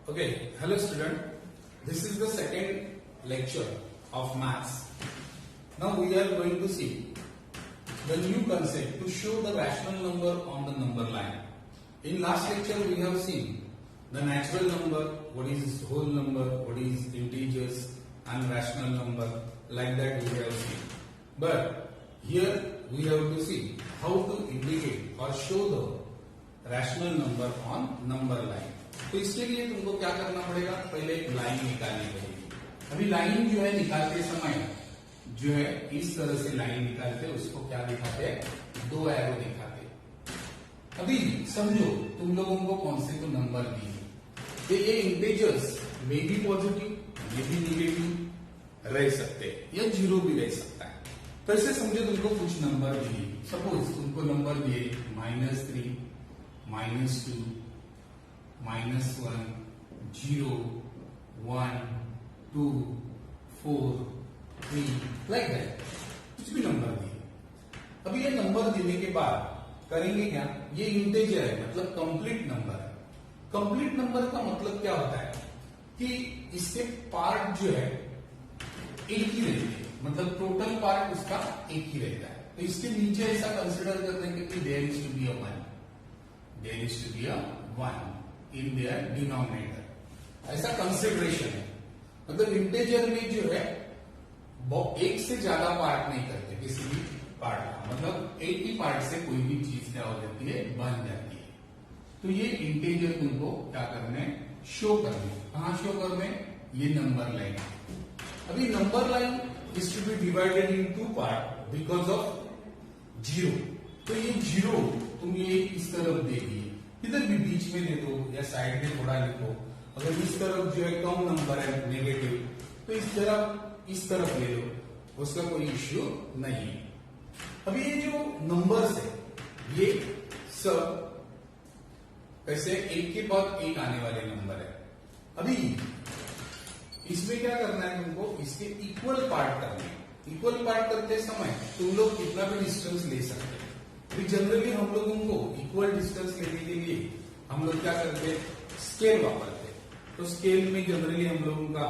Okay, hello student. This is the second lecture of maths. Now we are going to see the new concept to show the rational number on the number line. In last lecture we have seen the natural number, what is whole number, what is integers and rational number, like that we have seen. But here we have to see how to indicate or show the rational number on number line. तो इसके लिए तुमको क्या करना पड़ेगा, पहले एक line निकालनी पड़ेगी. अभी लाइन जो है निकालते समय जो है इस तरह से लाइन निकालते, उसको क्या दिखाते हैं, दो एरो दिखाते. अभी समझो तुम लोगों को कौन से तो नंबर दिए, ये integers may be positive may be negative रह सकते या जीरो भी रह सकता है. तो ऐसे समझो तुमको कुछ नंबर दिए, सपोज तुमको नंबर दिए -3, -2, -1, 0, 1, 2, 4, 3, लाइक दैट, कुछ भी नंबर दिए. अभी ये नंबर देने के बाद करेंगे क्या, ये इंटीजर है मतलब कंप्लीट नंबर है. कंप्लीट नंबर का मतलब क्या होता है कि इसके पार्ट जो है एक ही रहते हैं, मतलब टोटल पार्ट उसका एक ही रहता है. तो इसके नीचे ऐसा कंसिडर कर देंगे कि there is to be a 1, there is to be a 1 in their denominator. ऐसा कंसिडरेशन है. मतलब इंटीजर में जो है एक से ज्यादा पार्ट नहीं करते किसी भी पार्ट का, मतलब एक ही पार्ट से कोई भी चीज क्या हो जाती है, बन जाती है. तो ये इंटीजर तुमको क्या करने, शो करने. कहां शो करने, ये नंबर लाइन. अभी number line is to be divided in two part because of zero. तो ये जीरो तुम ये इस तरफ देगी, इधर भी बीच में दे दो या साइड में थोड़ा लिखो. अगर इस तरफ जो है कम नंबर है नेगेटिव, तो इस तरफ ले लो, उसका कोई इश्यू नहीं है. अभी ये जो नंबर्स है ये सब ऐसे एक के बाद एक आने वाले नंबर है. अभी इसमें क्या करना है तुमको, इसके इक्वल पार्ट करने. इक्वल पार्ट करते समय तुम लोग कितना भी डिस्टेंस ले सकते हैं. जनरली हम लोगों को इक्वल डिस्टेंस लेने के लिए हम लोग क्या करते हैं, स्केल वापरते. तो स्केल में जनरली हम लोगों का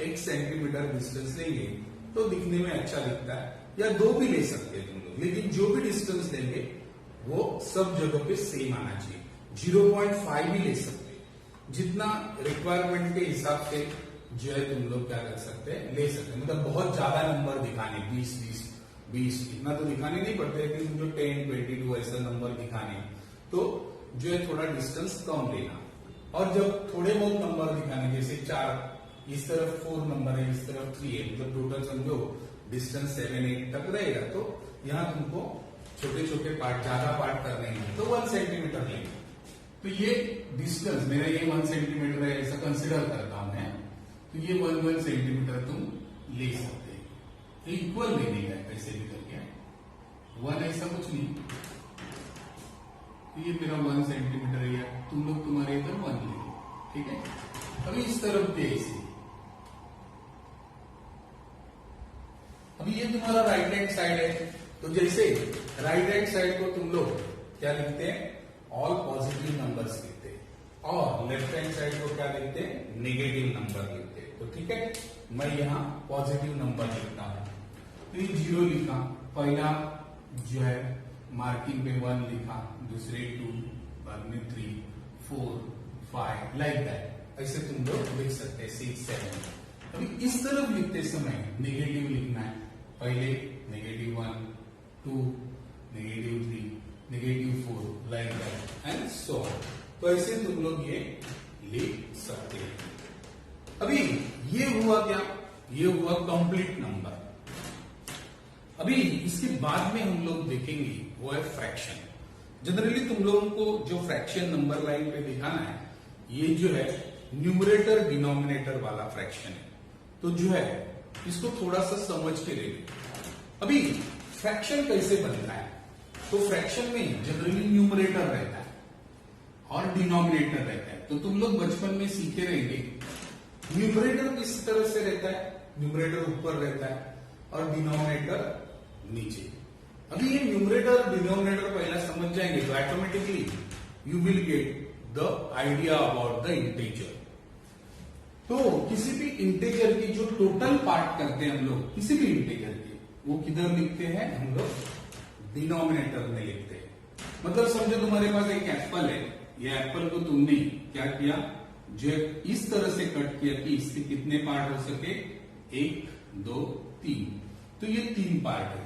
1 सेंटीमीटर डिस्टेंस लेंगे तो दिखने में अच्छा दिखता है, या 2 भी ले सकते हैं तुम लोग, लेकिन जो भी डिस्टेंस लेंगे वो सब जगह पे सेम आना चाहिए. 0.5 भी ले सकते हैं, जितना रिक्वायरमेंट के हिसाब से जो है तुम लोग क्या कर सकते हैं, ले सकते हैं. मतलब बहुत ज्यादा नंबर दिखाने, 20 इतना तो दिखाने नहीं पड़ते, लेकिन जो 10, 22 ऐसा नंबर दिखाने तो जो है थोड़ा डिस्टेंस कम लेना. और जब थोड़े बहुत नंबर दिखाने, जैसे 4, इस तरफ 4 नंबर है, इस तरफ 3 है, मतलब टोटल समझो डिस्टेंस 7, 8 तक रहेगा. तो यहाँ तुमको छोटे छोटे पार्ट, ज्यादा पार्ट करने हैं तो 1 सेंटीमीटर लेंगे. तो ये डिस्टेंस मेरा ये 1 सेंटीमीटर है ऐसा कंसिडर करता हूं मैं. तो ये 1 सेंटीमीटर तुम ले सकते. इक्वल ले देगा कैसे भी करके, 1 ऐसा कुछ नहीं. तो ये मेरा 1 सेंटीमीटर है, तुम लोग तुम्हारे इधर 1 ले, ठीक है. अभी इस तरफ पे ऐसे, अभी ये तुम्हारा राइट हैंड साइड है. तो जैसे राइट हैंड साइड को तुम लोग क्या लिखते हैं, ऑल पॉजिटिव नंबर्स लिखते हैं, और लेफ्ट हैंड साइड को क्या लिखते हैं, नेगेटिव नंबर लिखते हैं. तो ठीक है, मैं यहाँ पॉजिटिव नंबर लिखता हूं. तो ये 0 लिखा, पहला जो है मार्किंग पे 1 लिखा, दूसरे 2, बाद में 3, 4, 5, लाइक दैट. ऐसे तुम लोग लिख सकते हैं 6, 7. अभी इस तरफ लिखते समय नेगेटिव लिखना है, पहले -1, 2, -3, -4, like that and so on. तो ऐसे तुम लोग ये लिख सकते हैं. अभी ये हुआ क्या, ये हुआ कंप्लीट नंबर. अभी इसके बाद में हम लोग देखेंगे वो है फ्रैक्शन. जनरली तुम लोगों को जो फ्रैक्शन नंबर लाइन पे दिखाना है, ये जो है न्यूमरेटर डिनोमिनेटर वाला फ्रैक्शन है. तो जो है इसको थोड़ा सा समझ के ले. अभी फ्रैक्शन कैसे बनता है, तो फ्रैक्शन में जनरली न्यूमरेटर रहता है और डिनोमिनेटर रहता है. तो तुम लोग बचपन में सीखे रहेंगे न्यूमरेटर किस तरह से रहता है, न्यूमरेटर ऊपर रहता है और डिनोमिनेटर नीचे. अभी ये न्यूमरेटर डिनोमिनेटर पहला समझ जाएंगे तो automatically you will get the idea about the integer. तो किसी भी इंटीजर की जो टोटल पार्ट करते हैं हम लोग, किसी भी इंटीजर की, वो किधर लिखते हैं हम लोग? डिनोमिनेटर में लिखते हैं। मतलब समझो तुम्हारे पास एक एप्पल है, ये एप्पल को तुमने क्या किया, जो इस तरह से कट किया कि इसके कितने पार्ट हो सके, 1 2 3, तो ये 3 पार्ट है,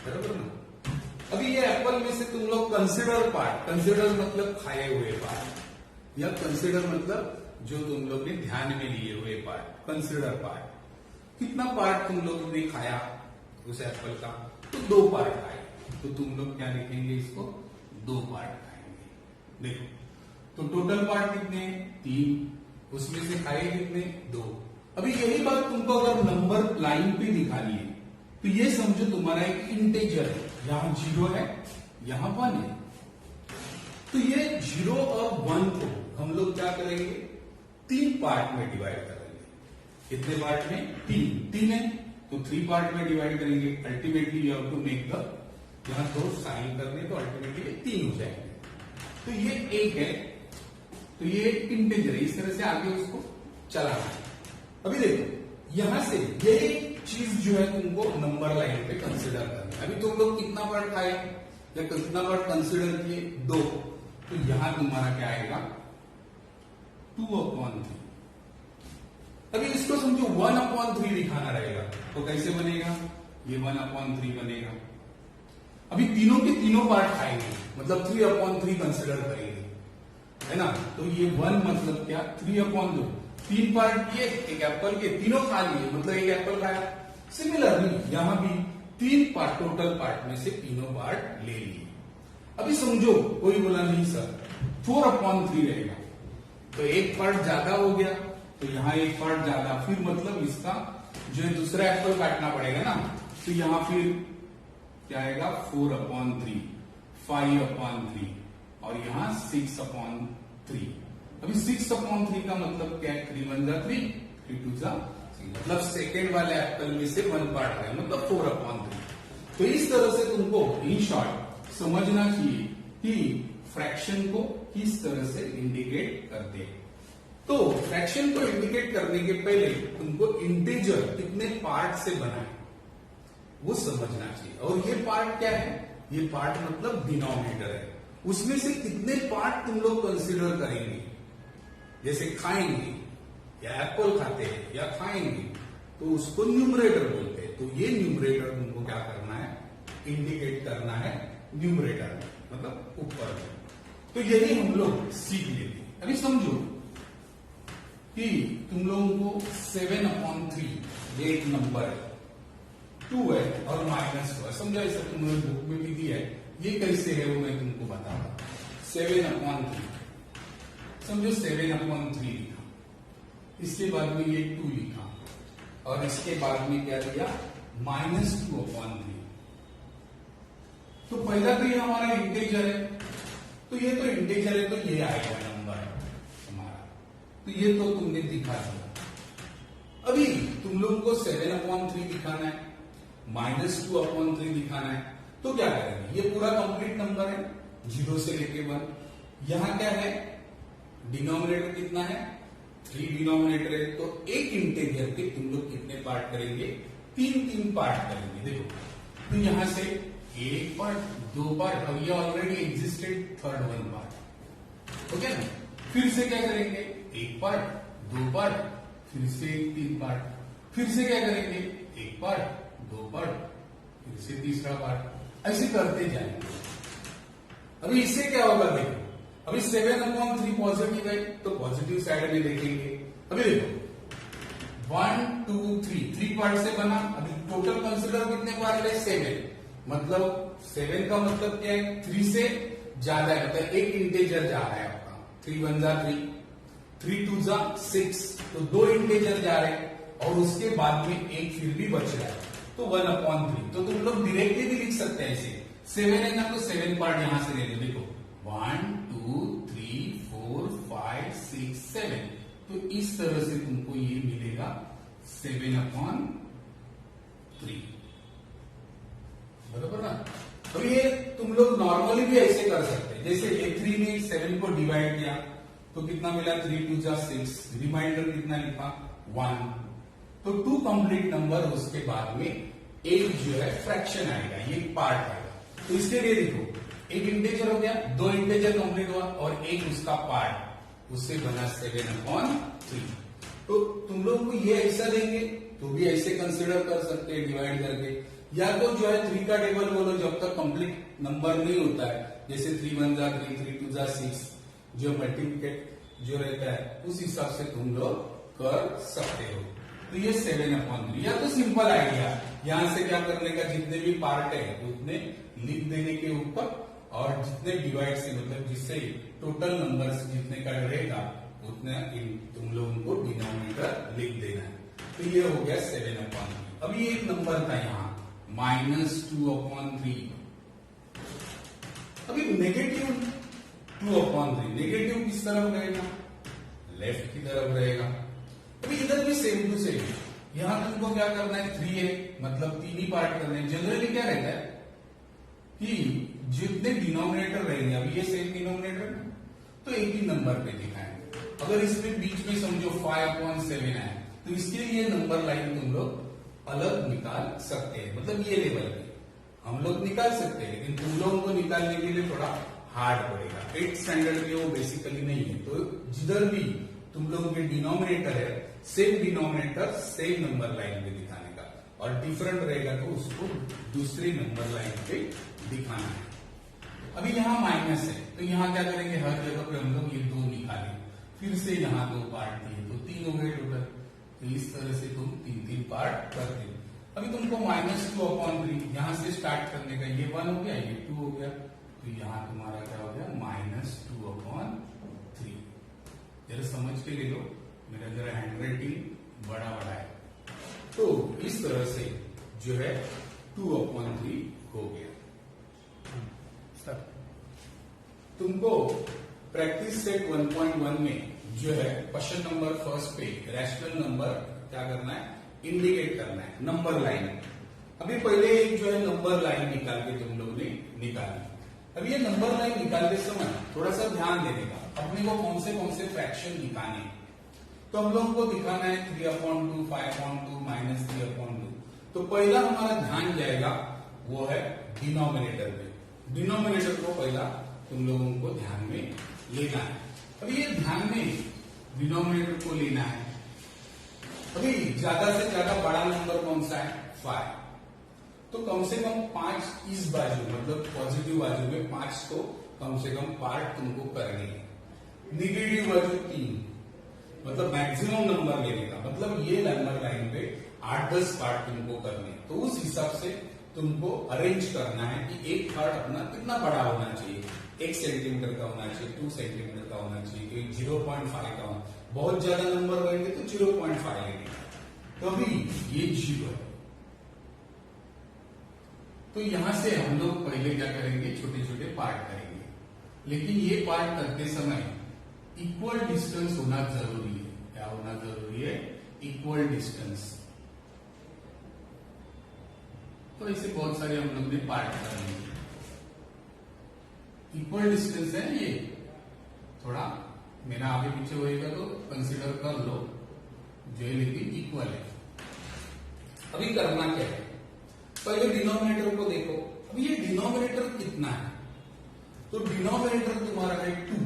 बराबर ना? अभी ये एप्पल में से तुम लोग कंसिडर पार्ट, कंसिडर मतलब खाए हुए पार्ट, या कंसिडर मतलब जो तुम लोग ने ध्यान में लिए हुए पार्ट, कंसिडर पार्ट, कितना पार्ट तुम लोग ने खाया उस एप्पल का? तो 2 पार्ट खाए, तो तुम लोग क्या लिखेंगे इसको? 2 पार्ट खाएंगे। देखो तो टोटल पार्ट कितने? 3, उसमें से खाए कितने? 2। अभी यही बात तुमको अगर नंबर लाइन पे दिखानी है तो ये समझो तुम्हारा एक इंटीजर है, यहां 0 है, यहां 1 है, तो ये 0 और 1 को हम लोग क्या करेंगे? 3 पार्ट में डिवाइड करेंगे। कितने पार्ट में? 3 है तो 3 पार्ट में डिवाइड करेंगे। Ultimately you have to make the, यहां 2 साइन करने तो अल्टीमेटली 3 हो जाएंगे। तो ये 1 है, तो ये इंटीजर है, इस तरह से आगे उसको चलाना है। अभी देखो यहां से ये चीज जो है तुमको नंबर लाइन पे कंसिडर करना है। अभी तुम लोग कितना पार्ट खाए या कितना पार्ट कंसिडर किए? 2, तो यहां तुम्हारा क्या आएगा? 2/3। अभी इसको समझो 1/3 दिखाना रहेगा, तो कैसे बनेगा? ये 1/3 बनेगा। अभी तीनों के तीनों पार्ट खाएंगे, मतलब 3/3 कंसिडर करेंगे, है ना? तो ये 1 मतलब क्या? 3/2, 3 पार्ट किए एक एप्पल के, तीनों खा लिए, मतलब एक एप्पल खाया। सिमिलरली यहां भी 3 पार्ट, टोटल पार्ट में से तीनों पार्ट ले लिए। अभी समझो कोई बोला नहीं सर 4/3 रहेगा, तो एक पार्ट ज्यादा हो गया, तो यहां एक पार्ट ज्यादा, फिर मतलब इसका जो है दूसरा एप्पल काटना पड़ेगा ना, तो यहां फिर क्या आएगा? 4/3, 5/3 और यहां 6/3। अभी 6/3 का मतलब क्या है? 3 1 जा 3, 3 2 जा 3, मतलब सेकेंड वाले एप्पल में से 1 पार्ट है, मतलब 4/3। तो इस तरह से तुमको इन शॉर्ट समझना चाहिए कि फ्रैक्शन को किस तरह से इंडिकेट करते हैं। तो फ्रैक्शन को इंडिकेट करने के पहले तुमको इंटीजर कितने पार्ट से बना है वो समझना चाहिए। और ये पार्ट क्या है? ये पार्ट मतलब डिनोमिनेटर है, उसमें से कितने पार्ट तुम लोग कंसिडर करेंगे। जैसे खाएंगे या एप्पल खाते हैं या खाएंगे तो उसको न्यूमरेटर बोलते हैं। तो ये न्यूमरेटर तुमको क्या करना है? इंडिकेट करना है न्यूमरेटर में, मतलब ऊपर में। तो यही हम लोग सीख लेते हैं। अभी समझो कि तुम लोगों को 7/3 ये एक नंबर है, 2 है और -2 है, समझो ऐसा तुमने बुक में भी दिया है। ये कैसे है वो मैं तुमको बताऊंगा। 7/3 समझो 7/3 लिखा, इसके बाद में ये 2 लिखा और इसके बाद में क्या दिया? -2/3। तो पहला तो ये हमारा इंटीजर है, तो ये तो इंटीजर है, तो ये आएगा नंबर हमारा, तो ये तो तुमने दिखा दिया। अभी तुम लोगों को 7/3 दिखाना है, -2/3 दिखाना है, तो क्या करेंगे? ये पूरा कंप्लीट नंबर है 0 से लेके 1। यहां क्या है? डिनोमिनेटर कितना है? 3 डिनोमिनेटर है, तो एक इंटीजर के तुम लोग कितने पार्ट करेंगे? 3 पार्ट करेंगे। देखो तो यहां से 1 पार्ट, 2 पार्ट, और ये already existed third 1 part, okay ना? फिर से क्या करेंगे? 1 पार्ट, 2 पार्ट, फिर से 3 पार्ट, फिर से क्या करेंगे? 1 पार्ट, 2 पार्ट, फिर से तीसरा पार्ट, ऐसे करते जाएंगे। अभी इससे क्या होगा? देखो अभी 7/3 पॉजिटिव है, तो पॉजिटिव साइड में देखेंगे। अभी देखो 1 2 3 पार्ट से बना। अभी टोटल कंसिडर कितने पार्ट है? 7, मतलब 7 का मतलब क्या है? 3 से ज्यादा है, मतलब एक इंटीजर जा रहा है आपका। 3 1 जा 3, 3 2 जा 6, तो 2 इंटीजर जा रहे हैं और उसके बाद में एक फिर भी बच रहा है, तो 1/3। तो तुम लोग डायरेक्टली भी लिख सकते हैं ऐसे। 7 है ना, तो 7 पार्ट यहां से ले लो। देखो 1 2 3 4 5 6 7, तो इस तरह से तुमको ये मिलेगा 7/3, बराबर ना? अब ये तुम लोग नॉर्मली भी ऐसे कर सकते हैं। जैसे ये 3 ने 7 को डिवाइड किया, तो कितना मिला 3 2 जा 6, रिमाइंडर कितना लिखा 1। तो 2 कंप्लीट नंबर, उसके बाद में एक जो है फ्रैक्शन आएगा, ये पार्ट आएगा। तो इसके लिए देखो एक इंटेजर हो गया, 2 इंटेजर कंप्लीट हुआ और एक उसका पार्ट, उससे बना 7/3। तो तुम लोग को ये ऐसा देंगे तो भी ऐसे कंसिडर कर सकते हैं डिवाइड करके, या तो जो है 3 का टेबल बोलो जब तक कंप्लीट नंबर नहीं होता है, जैसे 3 1 जा 3 3 2 जा 6, जो मल्टीप्लिकेट जो रहता है उस हिसाब से तुम लोग कर सकते हो। तो ये 7/3, या तो सिंपल आइडिया, यहां से क्या करने का, जितने भी पार्ट है उतने लिख देने के ऊपर, और जितने डिवाइड से मतलब जिससे टोटल नंबर जितने का रहेगा उतने तुम लोगों को डिनोमिनेटर लिख देना है। तो ये हो गया 7/3। अभी एक नंबर था यहाँ -2/3। अभी नेगेटिव 2/3, नेगेटिव किस तरफ रहेगा, लेफ्ट की तरफ रहेगा। अभी इधर भी सेम टू सेम, यहां तुमको क्या करना है, 3 है मतलब 3 ही पार्ट करने हैं। जनरली क्या रहता है कि जितने डिनोमिनेटर रहेंगे, अभी ये सेम डिनोमिनेटर तो एक ही नंबर पे दिखाएंगे। अगर इसमें बीच में समझो 5/7 है तो इसके लिए नंबर लाइन तुम लोग अलग निकाल सकते हैं, मतलब ये लेवल पे हम लोग निकाल सकते हैं, लेकिन तुम लोगों को निकालने के लिए थोड़ा हार्ड पड़ेगा। 8th स्टैंडर्ड में वो बेसिकली नहीं है। तो जिधर भी तुम लोगों के डिनोमिनेटर है, same denominator same number line पे दिखाने का, और डिफरेंट रहेगा तो उसको दूसरी नंबर लाइन पे दिखाना है। अभी यहाँ माइनस है तो यहाँ क्या करेंगे, हर जगह पे हम लोग ये 2 निकालेंगे, फिर से यहाँ 2 पार्ट दिए तो 3 हो गए टोटल। तो इस तरह से तुम 3 पार्ट करते हो। अभी तुमको -2/3 यहां से स्टार्ट करने का, ये 1 हो गया, ये 2 हो गया, तो यहाँ तुम्हारा क्या हो गया -2/3। जरा समझ के ले लो, मेरा जरा हैंडराइटिंग बड़ा बड़ा है। तो इस तरह से जो है 2/3 हो गया। तुमको प्रैक्टिस सेट 1.1 में जो है क्वेश्चन नंबर फर्स्ट पे रैशनल नंबर क्या करना है, इंडिकेट करना है, नंबर लाइन। अभी पहले एक जो है नंबर लाइन निकाल के तुम लोग ने निकाली। अभी ये नंबर लाइन निकालते समय थोड़ा सा ध्यान देने का, अपने को कौन से फ्रैक्शन दिखाने। तो हम लोगों को दिखाना है 3/2, 5/2, -3/2। तो पहला हमारा ध्यान जाएगा वो है डिनोमिनेटर पे। डिनोमिनेटर को पहला तुम लोगों को ध्यान में लेना है। अभी ये ध्यान में डिनोमिनेटर को लेना है। अभी ज्यादा से ज्यादा बड़ा नंबर कौन सा है, 5। तो कम से कम 5 इस बाजू मतलब पॉजिटिव बाजू में 5 तो कम से कम पार्ट तुमको करने हैं। निगेटिव बाजू 3, मतलब मैक्सिमम नंबर लेने का, मतलब ये नंबर लाइन पे 8-10 पार्ट तुमको करने। तो उस हिसाब से तुमको अरेंज करना है कि एक पार्ट अपना कितना बड़ा होना चाहिए, 1 सेंटीमीटर का होना चाहिए, 2 सेंटीमीटर का होना चाहिए, 0.5 का होना। बहुत ज्यादा नंबर रहेंगे तो 0.5 लेंगे। तो अभी ये 0 है, तो यहां से हम लोग पहले क्या करेंगे, छोटे छोटे पार्ट करेंगे, लेकिन ये पार्ट करते समय इक्वल डिस्टेंस होना जरूरी है। क्या होना जरूरी है, इक्वल डिस्टेंस। तो ऐसे बहुत सारे हम लोग ने पार्ट करेंगे। इक्वल डिस्टेंस है ये, थोड़ा मेरा आगे पीछे होएगा तो कंसीडर कर लो, जो है लेकिन इक्वल है। अभी करना क्या है, पहले डिनोमिनेटर को देखो। अभी ये डिनोमिनेटर कितना है, तो डिनोमिनेटर तुम्हारा है 2।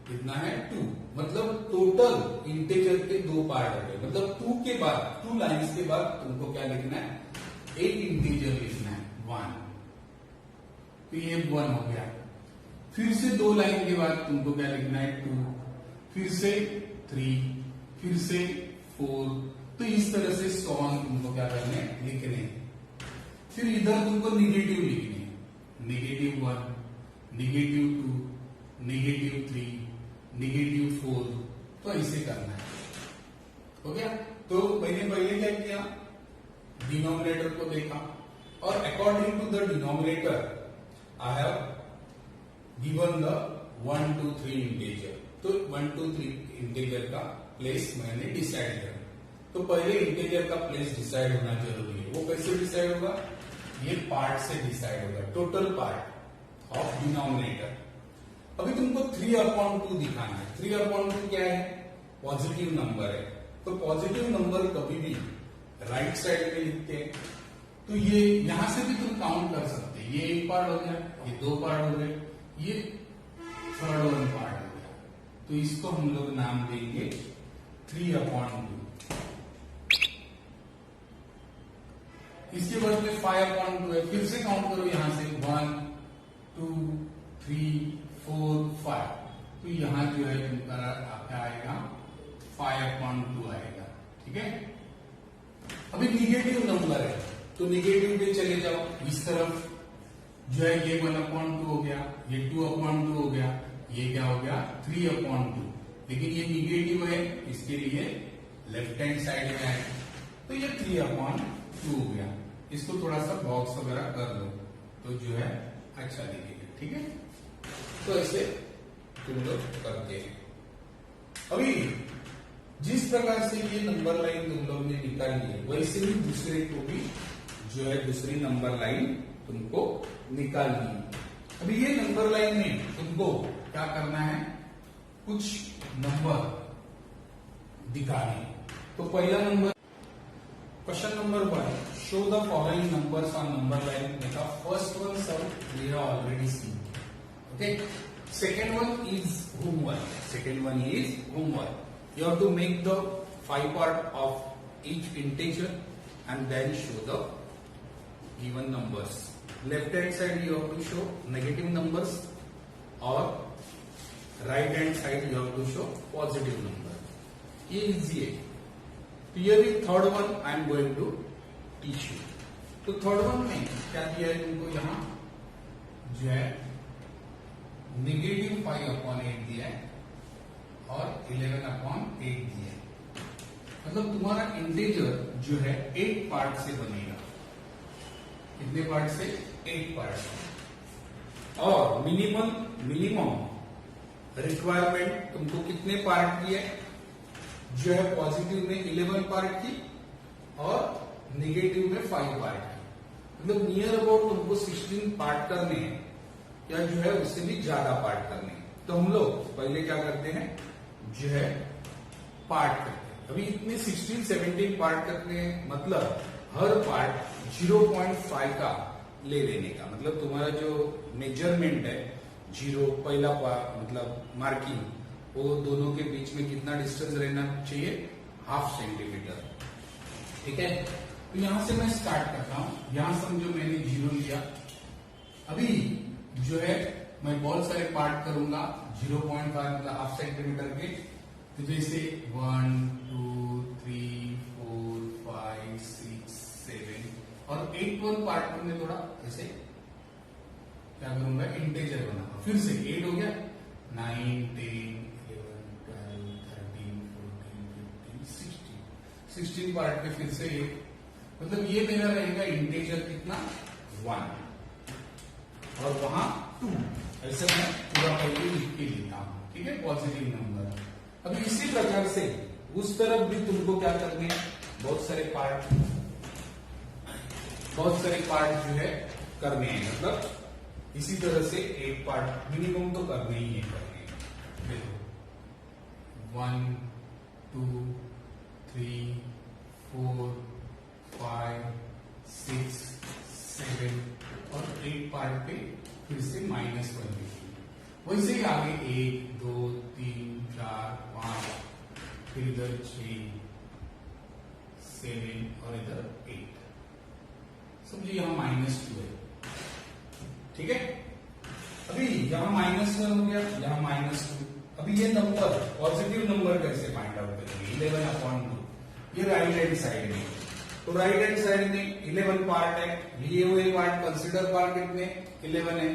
कितना है, 2। मतलब टोटल इंटीजर के 2 पार्ट हो गए, मतलब 2 के बाद 2 लाइन्स के बाद तुमको क्या लिखना है, एक इंटीजर लिखना है 1। तो ये 1 हो गया। फिर से 2 लाइन के बाद तुमको क्या लिखना है, 2, फिर से 3, फिर से 4। तो इस तरह से सॉन तुमको क्या करना है, लिखने हैं। फिर इधर तुमको निगेटिव लिखने हैं, -1, -2, -3, -4। तो ऐसे करना है, हो गया। तो मैंने पहले क्या किया, डिनोमिनेटर को देखा और according to the denominator I have given the 1, 2, 3 integer. तो 1, 2, 3 इंटीजर का प्लेस मैंने डिसाइड किया। तो पहले इंटीजर का प्लेस डिसाइड होना जरूरी है। वो कैसे डिसाइड होगा, ये पार्ट से डिसाइड होगा, टोटल पार्ट ऑफ डिनोमिनेटर। अभी तुमको 3/2 दिखाना है। 3/2 क्या है? पॉजिटिव नंबर है। तो पॉजिटिव नंबर कभी भी राइट साइड में लिखते हैं। तो ये यहां से भी तुम काउंट कर सकते हैं। ये एक पार्ट हो गया, ये 2 पार्ट हो गए, ये 3rd वन पार्ट हो गया। तो इसको हम लोग नाम देंगे 3/2। इसके बाद में 5/2 है। फिर से काउंट करो यहां से 1 2 3 4 5। तो यहां जो है तुम्हारा क्या आएगा? 5/2 आएगा। ठीक है। अभी निगेटिव नंबर है तो निगेटिव पे चले जाओ। इस तरफ जो है ये 1/2 हो गया, ये 2/2 हो गया, ये क्या हो गया? 3/2। लेकिन ये निगेटिव है, इसके लिए लेफ्ट हैंड साइड में आएगा। तो ये 3/2 हो गया। इसको थोड़ा सा बॉक्स वगैरह कर दो तो जो है अच्छा दिखेगा। ठीक है। तो ऐसे तुम लोग करते हैं। अभी जिस प्रकार से ये नंबर लाइन तुम लोग ने निकाली है, वैसे ही दूसरे को भी जो है दूसरी नंबर लाइन तुमको निकालनी है। अभी ये नंबर लाइन में तुमको क्या करना है? कुछ नंबर दिखाने। तो पहला number, question number 1, show the following numbers on number line. देखा फर्स्ट वन सब we have already seen. Okay, second one is homework. You have to make the 5 part of each integer and then show the even numbers. Left hand side you have to show negative numbers or right hand side you have to show positive number. ये easy है। तो ये भी third one I am going to teach you. तो third one में क्या दिया है तुमको? यहाँ जो है negative 5/8 दिया है और 11/8 दिया है। मतलब तुम्हारा इंटीजर जो है 8 पार्ट से बनेगा। कितने पार्ट से? 8 पार्ट से। और मिनिमम रिक्वायरमेंट तुमको कितने पार्ट की है? जो है पॉजिटिव में 11 पार्ट की और नेगेटिव में 5 पार्ट की। मतलब नियर अबाउट तुमको 16 पार्ट करने हैं या जो है उससे भी ज्यादा पार्ट करने हैं। तो हम लोग पहले क्या करते हैं? जो है पार्ट करते हैं। अभी इतने 16-17 पार्ट करते हैं। मतलब हर पार्ट 0.5 का ले लेने का। मतलब तुम्हारा जो मेजरमेंट है 0 पहला मतलब मार्किंग, वो दोनों के बीच में कितना डिस्टेंस रहना चाहिए? 1/2 सेंटीमीटर। ठीक है। तो यहां से मैं स्टार्ट करता हूं। यहां समझो मैंने 0 लिया। अभी जो है मैं बहुत सारे पार्ट करूंगा 0.5 मतलब 1/2 सेंटीमीटर के। तो जैसे 1 2 3 4 5 6 7 और 8 पार्ट में थोड़ा ऐसे क्या करूंगा? इंटीजर बनाऊंगा। फिर से 8 हो गया, 9 10 11 12 13 14 15 16 पार्ट में फिर से 8। मतलब ये मेरा रहेगा इंटीजर कितना? 1 और वहां 2। ऐसे मैं पूरा पहले लिख के लेता हूं। ठीक है, पॉजिटिव नंबर। अभी इसी प्रकार से उस तरफ भी तुमको क्या करने हैं? बहुत सारे पार्ट जो है करने हैं। मतलब इसी तरह से 8 पार्ट मिनिमम तो करने ही है। देखो 1 2 3 4 5 6 7 और 8 पार्ट पे फिर से -1 लिखिए। वैसे ही आगे 1 2 3 4 5 फिर इधर 6 7 और इधर 8। समझिए यहाँ -2 है। ठीक है। अभी यहाँ -1 हो गया, यहाँ -2। अभी ये नंबर पॉजिटिव नंबर कैसे फाइंड आउट करेंगे? 11/2। ये राइट हैंड साइड में। तो राइट हैंड साइड में 11 पार्ट है। लिए हुए पार्ट कंसिडर पार्ट कितने? 11 है।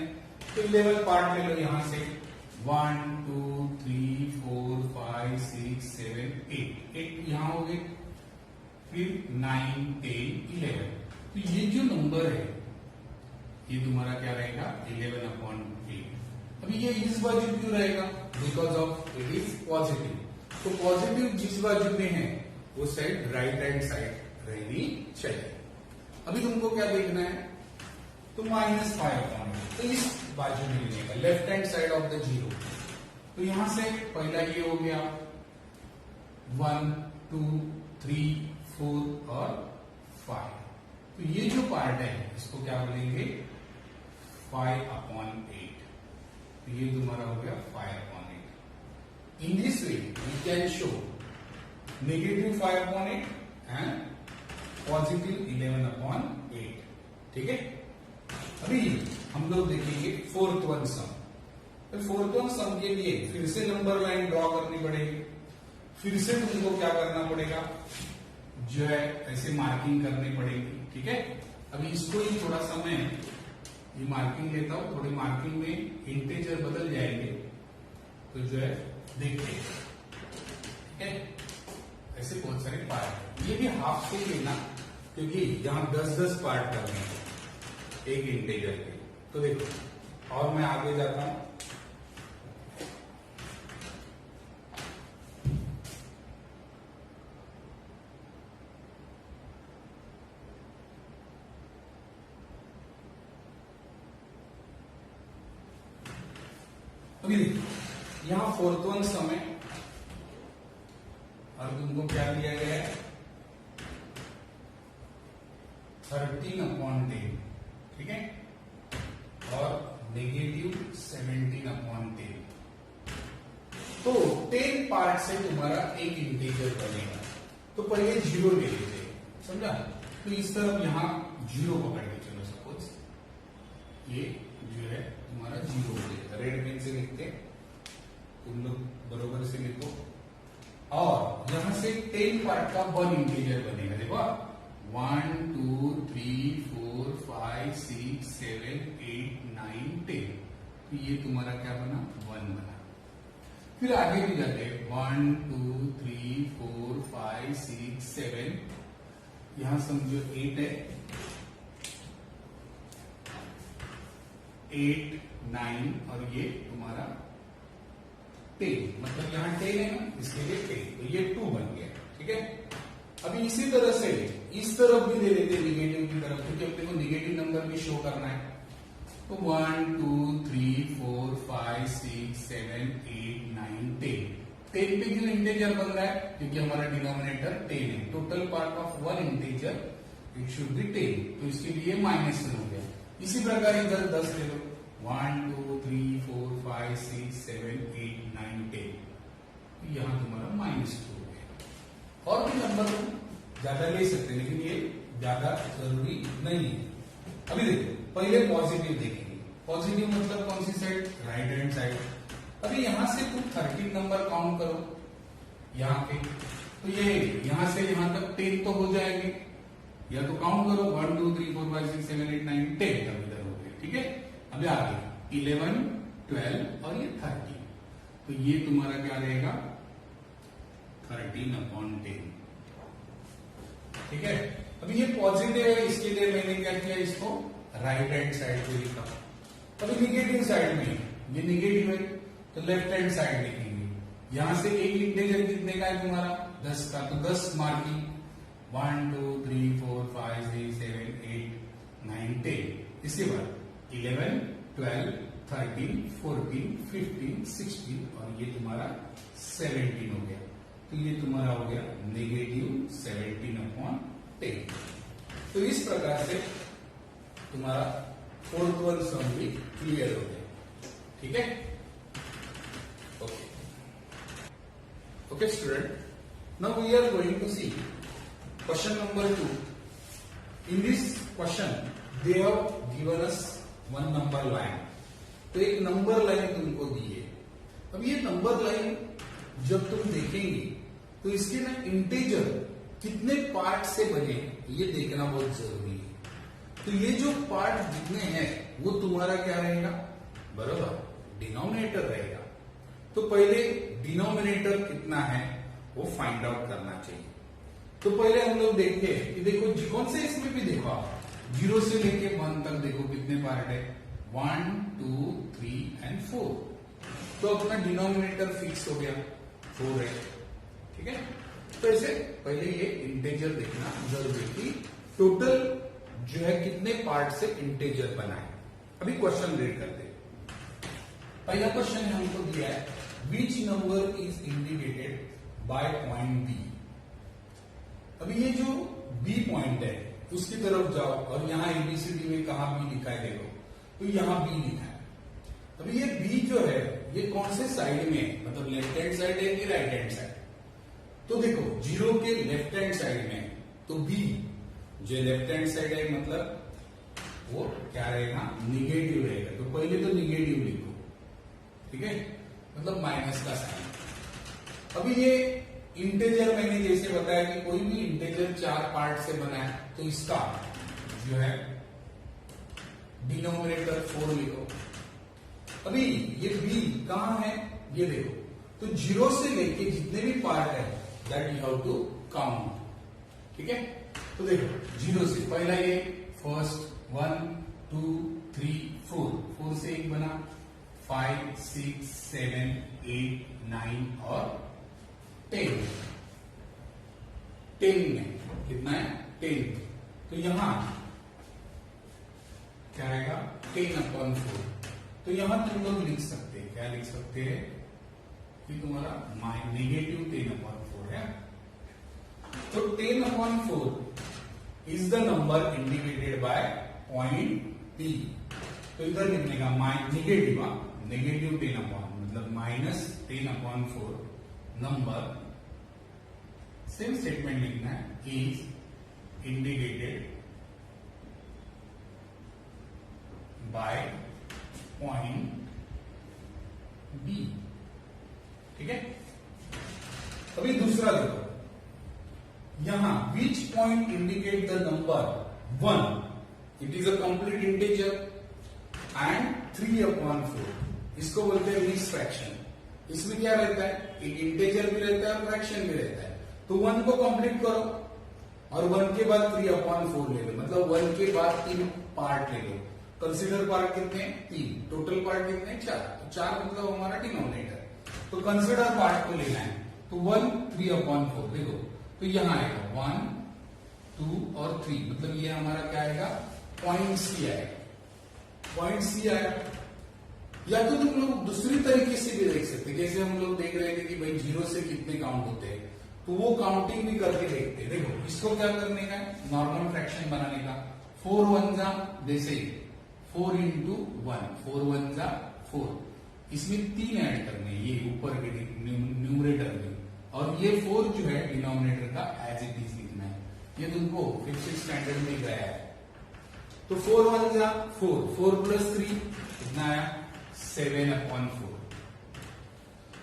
तो 11 पार्ट ले लो यहां से। 1 2 3 4 5 6 7 8 यहां हो गए। फिर 9 10 11। तो ये जो नंबर है ये तुम्हारा क्या रहेगा? 11/8। अभी ये इस बाजू क्यों रहेगा? Because of it is positive. तो पॉजिटिव जिस बाजू में है वो साइड राइट हैंड साइड रहनी चाहिए। अभी तुमको क्या देखना है? तो -5/8 तो इस बाजू में लेने का, left hand side of the zero. तो यहां से पहला ये हो गया 1 2 3 4 और 5। तो ये जो पार्ट है इसको क्या बोलेंगे 5/8। तो ये तुम्हारा हो गया 5/8। In this way we can show negative 5/8 and positive 11/8। ठीक है, अभी हम लोग देखेंगे फोर्थ वन सम। तो फोर्थ वन सम के लिए फिर से नंबर लाइन ड्रॉ करनी पड़ेगी। फिर से तुमको क्या करना पड़ेगा, जो है ऐसे मार्किंग करनी पड़ेगी। ठीक है, अभी इसको ही थोड़ा सा मैं ये मार्किंग लेता हूं, थोड़ी मार्किंग में इंटीजर बदल जाएंगे तो जो है देखते हैं। ठीक है, ऐसे बहुत सारे पार्ट, ये भी हाफ से लेना क्योंकि यहां 10-10 पार्ट करने हैं एक इंटीजर के। तो देखो, और मैं आगे जाता हूं। अभी देखो, यहां फोर्थ वन सम है और तुमको क्या दिया गया है 13/10। ठीक है, और नेगेटिव 17/10। तो 10 पार्ट से तुम्हारा एक इंटीजर बनेगा। तो पहले जीरो ले लीजिए, समझा। तो इस तरफ यहां जीरो पकड़ के चलो, सपोज ये जो है तुम्हारा जीरो हो जाएगा। रेड पेन से लिखते, तुम लोग बरोबर से लिखो। और यहां से 10 पार्ट का 1 इंटीजर बनेगा। देखो 1 2 3 4 5 6 7 8 9 10। तो ये तुम्हारा क्या बना 1 बना। फिर आगे भी जाते हैं 1 2 3 4 5 6 7। यहां समझो 8 है, 8 9 और ये तुम्हारा 10, मतलब यहां 10 है ना, इसके लिए 10। तो ये 2 बन गया। ठीक है, अभी इसी तरह से इस तरफ भी दे देते निगेटिव की तरफ, क्योंकि अपने को निगेटिव नंबर भी शो करना है। तो 1 2 3 4 5 6 7 8 9 10। 10 पे क्यों इंटीजर बन रहा है, क्योंकि हमारा डिनोमिनेटर 10 है। Total part of 1 integer it should be 10। तो इसके लिए -1 हो गया। इसी प्रकार इधर 10 ले लो, 1 2 3 4 5 6 7 8 9 10। यहां तुम्हारा -2 हो गया। और भी नंबर ज्यादा ले सकते हैं, लेकिन ये ज्यादा जरूरी नहीं है। अभी देखो, पहले पॉजिटिव देखेंगे। पॉजिटिव मतलब कौन सी साइड, राइट हैंड साइड। अभी यहां से तुम 13 नंबर काउंट करो यहां पे। तो ये यहां से यहां तक 10 तो हो जाएंगे, या तो काउंट करो 1 2 3 4 5 6 7 8 9 10 तक इधर हो गए। ठीक है, अभी आगे 11 12 और ये 13। तो ये तुम्हारा क्या रहेगा 13/10। ठीक है, अभी ये पॉजिटिव है, इसके लिए मैंने क्या किया, इसको राइट हैंड साइड पे लिखा। अभी निगेटिव साइड में, ये निगेटिव है तो लेफ्ट हैंड साइड लिखेंगे। यहां से एक इंटीजर कितने का है तुम्हारा 10 का, तो 10 मार्किंग 1 2 3 4 5 6 7 8 9 10। इसके बाद 11 12 13 14 15 16 और ये तुम्हारा 17 हो गया। तो ये तुम्हारा हो गया नेगेटिव 17/10। तो इस प्रकार से तुम्हारा फोर्थ वन सम भी क्लियर हो गया। ठीक है, okay okay student, now we are going to see question number 2। In this question they have given us one number line. तो एक नंबर लाइन तुमको दी है। अब ये नंबर लाइन जब तुम देखेंगे तो इसके ना इंटीजर कितने पार्ट से बने ये देखना बहुत जरूरी है। तो ये जो पार्ट जितने हैं वो तुम्हारा क्या रहेगा, बराबर डिनोमिनेटर रहेगा। तो पहले डिनोमिनेटर कितना है वो फाइंड आउट करना चाहिए। तो पहले हम लोग देखते हैं कि देखो कौन से इसमें भी देखो आप 0 से लेके 1 तक देखो कितने पार्ट है, 1 2 3 एंड 4। तो अपना डिनोमिनेटर फिक्स हो गया 4 है। ठीक है, तो ऐसे पहले ये इंटीजर देखना जरूरी कि टोटल जो है कितने पार्ट से इंटीजर बना है। अभी क्वेश्चन रीड करते हैं। पहला क्वेश्चन हमको दिया है, which number is indicated by point B. अभी ये जो बी पॉइंट है उसकी तरफ जाओ और यहाँ एबीसीडी में कहा बी लिखा है, देखो तो यहाँ बी लिखा है। अभी ये बी जो है ये कौन से साइड में है, मतलब लेफ्ट हैंड साइड है कि राइट हैंड साइड। तो देखो 0 के लेफ्ट हैंड साइड में, तो बी जो लेफ्ट हैंड साइड है मतलब वो क्या रहेगा, निगेटिव रहेगा। तो पहले तो निगेटिव लिखो, ठीक है, मतलब माइनस का साइन। अभी ये इंटेजर मैंने जैसे बताया कि कोई भी इंटेजर 4 पार्ट से बना है, तो इसका जो है डिनोमिनेटर 4 लिखो। अभी ये बी कहां है, ये देखो, तो 0 से लेके जितने भी पार्ट है that you have to count, ठीक है। तो देखो 0 से पहला ये फर्स्ट 1 2 3 4 से एक बना, 5 6 7 8 9 और 10 में कितना है 10। तो यहां क्या आएगा 10/4। तो यहां तुम लोग लिख सकते हैं, क्या लिख सकते हैं कि तुम्हारा नेगेटिव 10/4 है। तो 10/4 is the number indicated by point B. तो इधर लिखने का नेगेटिव 10/, मतलब -10/4 नंबर, सेम स्टेटमेंट लिखना है, is indicated by point B, ठीक है। अभी दूसरा देखो, यहां which point indicate the number 1, it is a complete integer and 3/4, इसको बोलते हैं मिक्स फ्रैक्शन। इसमें क्या रहता है, एक इंटीजर भी रहता है और फ्रैक्शन भी रहता है। तो 1 को कंप्लीट करो और 1 के बाद 3/4 ले लो, मतलब 1 के बाद 3 पार्ट ले लो। कंसीडर पार्ट कितने, 3, टोटल पार्ट कितने 4, तो 4 मतलब हमारा डिनोमिनेटर। तो कंसीडर पार्ट को लेना है, तो 1 3/4 देखो, तो यहां आएगा 1 2 और 3, मतलब ये हमारा क्या आएगा, पॉइंट सी आएगा, पॉइंट सी आएगा। या तो तुम लोग दूसरी तरीके से भी देख सकते, जैसे हम लोग देख रहे थे कि भाई 0 से कितने काउंट होते हैं, तो वो काउंटिंग भी करके देखते हैं। देखो इसको क्या करने का है, नॉर्मल फ्रैक्शन बनाने का, 4 1 जा जैसे 4 into 1, 4 1 जा 4, इसमें 3 ऐड करने, ये ऊपर के न्यूमरेटर में, और ये 4 जो है डिनोमिनेटर का एज इट इज लिखना है। ये तुमको 5th स्टैंडर्ड में गया है। तो 4 1 जा 4, 4 + 3 कितना आया 7/4।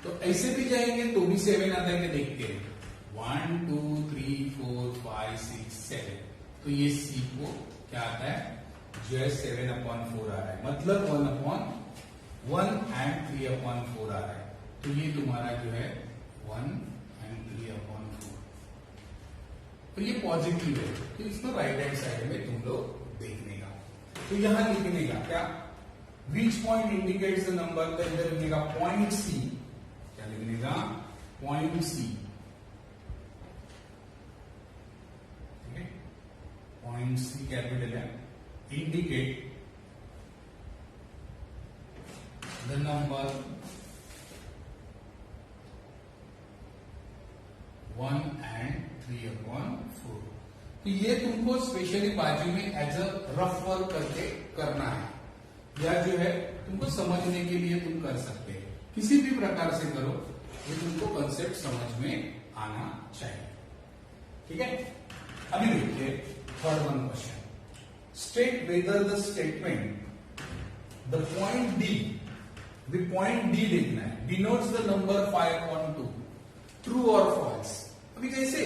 तो ऐसे भी जाएंगे तो भी 7 आता है, देखते हैं 1 2 3 4 5 6 7, तो ये सी को क्या आता है, जो है 7/4 आ रहा है, मतलब 1/1 and 3/4 आ रहा है। तो ये तुम्हारा जो है 1 and 3/4, तो ये पॉजिटिव है, तो इसको राइट हैंड साइड में तुम लोग देखने का। तो यहां लिखने का क्या, which point indicates the number, तो इधर लिखने का पॉइंट सी, क्या लिखने का, पॉइंट सी, ठीक है, पॉइंट सी कैपिटल है, indicate the number 1 and 3/4। तो ये तुमको स्पेशली बाजू में एज अ रफ वर्क करके करना है, या जो है तुमको समझने के लिए तुम कर सकते हैं, किसी भी प्रकार से करो, ये तुमको कंसेप्ट समझ में आना चाहिए, ठीक है। अभी देखिए third one question, state whether the statement the point D लिखना है, denotes the number 5/2, true or false। अभी जैसे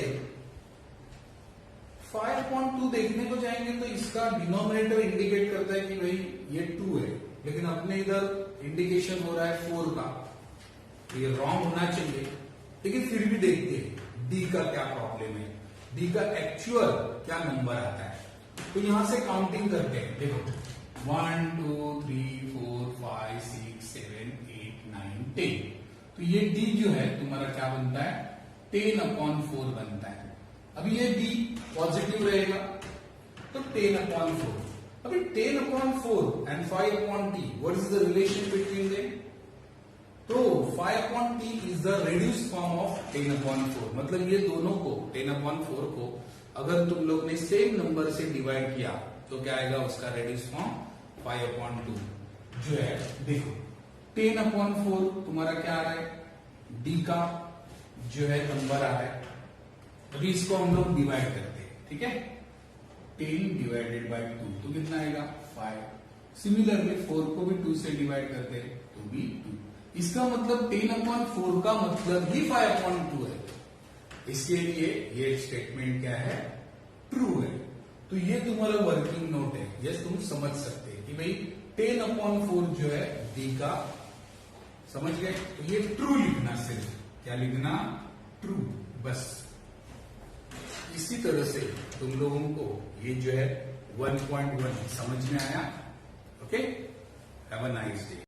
5/2 देखने को जाएंगे तो इसका डिनोमिनेटर इंडिकेट करता है कि भाई ये 2 है, लेकिन अपने इधर इंडिकेशन हो रहा है 4 का, तो ये रॉन्ग होना चाहिए, लेकिन फिर भी देखते हैं डी का क्या प्रॉब्लम है, डी का एक्चुअल क्या नंबर आता है। तो यहां से काउंटिंग करते हैं, देखो 1 2 3 4 5 6 7 8 9 10, तो ये डी जो है तुम्हारा क्या बनता है, 10/4 बनता है। अभी ये डी पॉजिटिव रहेगा तो 10/4, अभी 10/4 and 5/t, what is the relation between them? तो 5/t is the reduced form of 10/4. मतलब ये दोनों को 10/4 को अगर तुम लोग ने सेम नंबर से डिवाइड किया तो क्या आएगा उसका रेड्यूस फॉर्म 5/2 जो है। देखो 10/4 तुम्हारा क्या आ रहा है, डी का जो है नंबर आ रहा है। अभी इसको हम लोग डिवाइड करते हैं, ठीक है। 10 डिवाइडेड बाय 2 तो कितना आएगा 5। सिमिलरली 4 को भी 2 से डिवाइड करते हैं तो भी 2। इसका मतलब 10/4 का मतलब ही 5/2 है। इसके लिए ये स्टेटमेंट क्या है, ट्रू है। तो ये तुम्हारा वर्किंग नोट है, यस तुम समझ सकते हैं कि भाई 10/4 जो है डी का, समझ गए। तो ये ट्रू लिखना, सिर्फ क्या लिखना, ट्रू, बस। इसी तरह से तुम लोगों को ये जो है 1.1 समझ में आया। Okay, have a nice day.